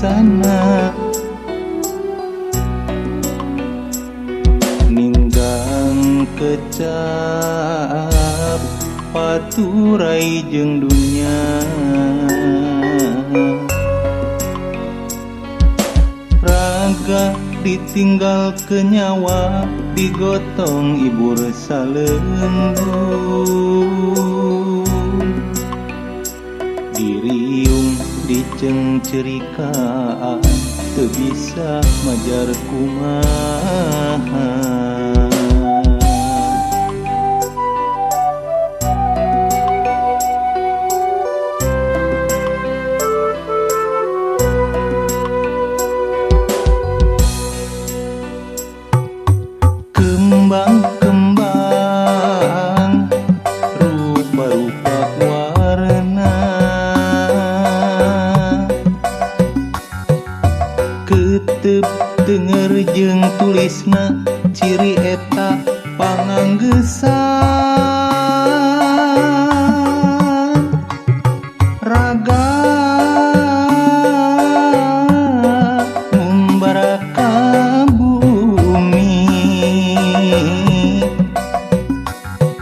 bijaksana ninggang kecap paturai jeung dunya raga ditinggal ke nyawa digotong ibur salendung diriung dicengcerikaan teu bisa majar kumaha kembang-kembang rupa-rupa warna ketep denger jeung tulisna ciri eta panganggesan raga ngumbara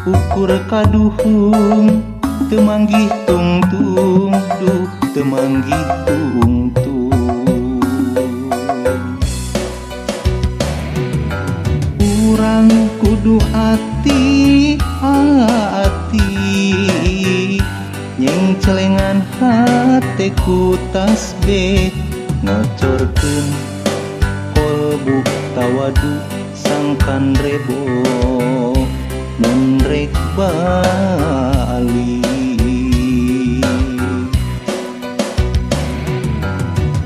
ukur kaduhung temanggih tungtung duh temanggih tungtung urang kudu hati-hati nyeng celengan hate ku tasbih ngacorkeun kolbu tawadu sangkan rebo menrek bali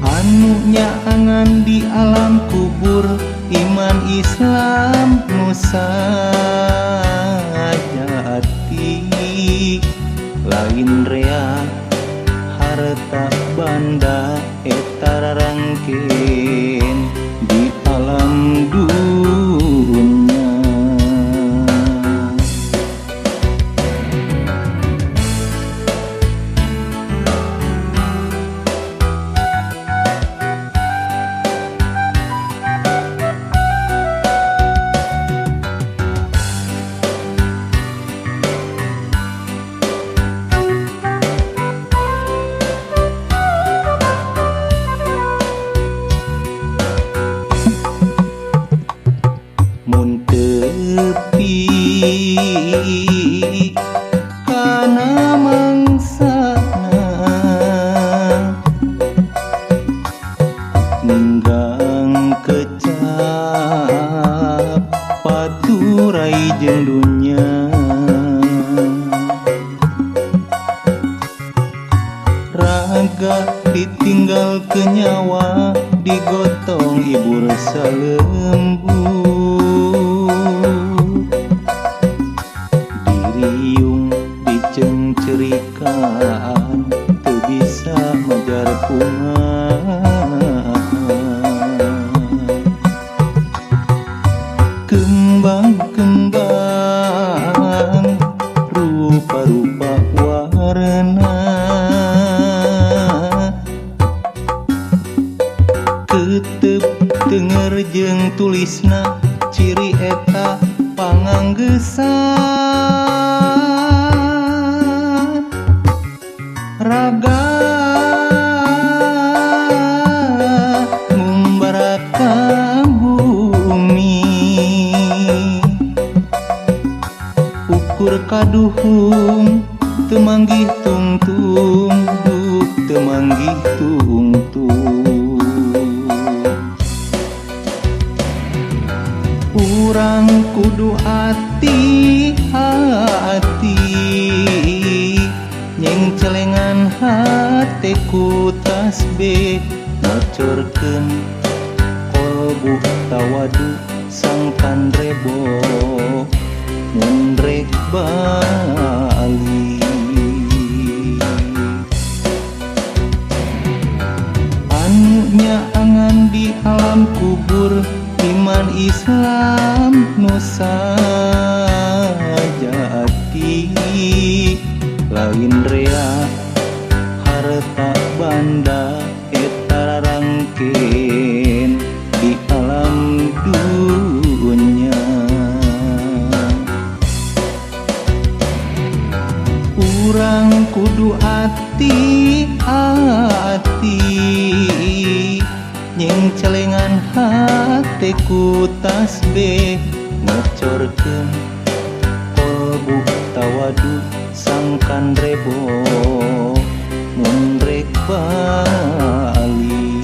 anu nyaangan di alam kubur iman Islam nusa jati lain rea harta banda eta rarangkeun di alam dunia tepi kana mangsana ninggang kecap paturai jeung dunya raga ditinggal ke nyawa digotong ibur salembu diriung dicengcerikaan teu bisa majar kumaha kembang-kembang rupa-rupa warna ketep denger jeung tulisna ciri eta panganggesan raga ngumbara ka bumi ukur kaduhung temanggih tungtung duh temanggih tungtung urang kudu hati-hati nyeng celengan hate ku tasbih ngacorkeun kolbu tawadu sangkan rebo munrek bali anu nyaangan di alam kubur iman Islam nusa jati lain rea harta banda eta rarang rangken di alam dunia. Urang kudu hati-hati nyeng celengan hatiku tasbih ngecorkeun kolbu tawadu sangkan rebo mun rek bali.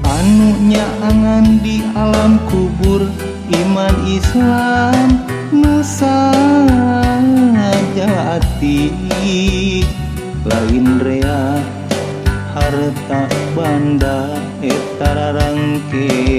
Anu nyaangan di alam kubur iman Islam nusa jati lain rea harta banda eta rarangke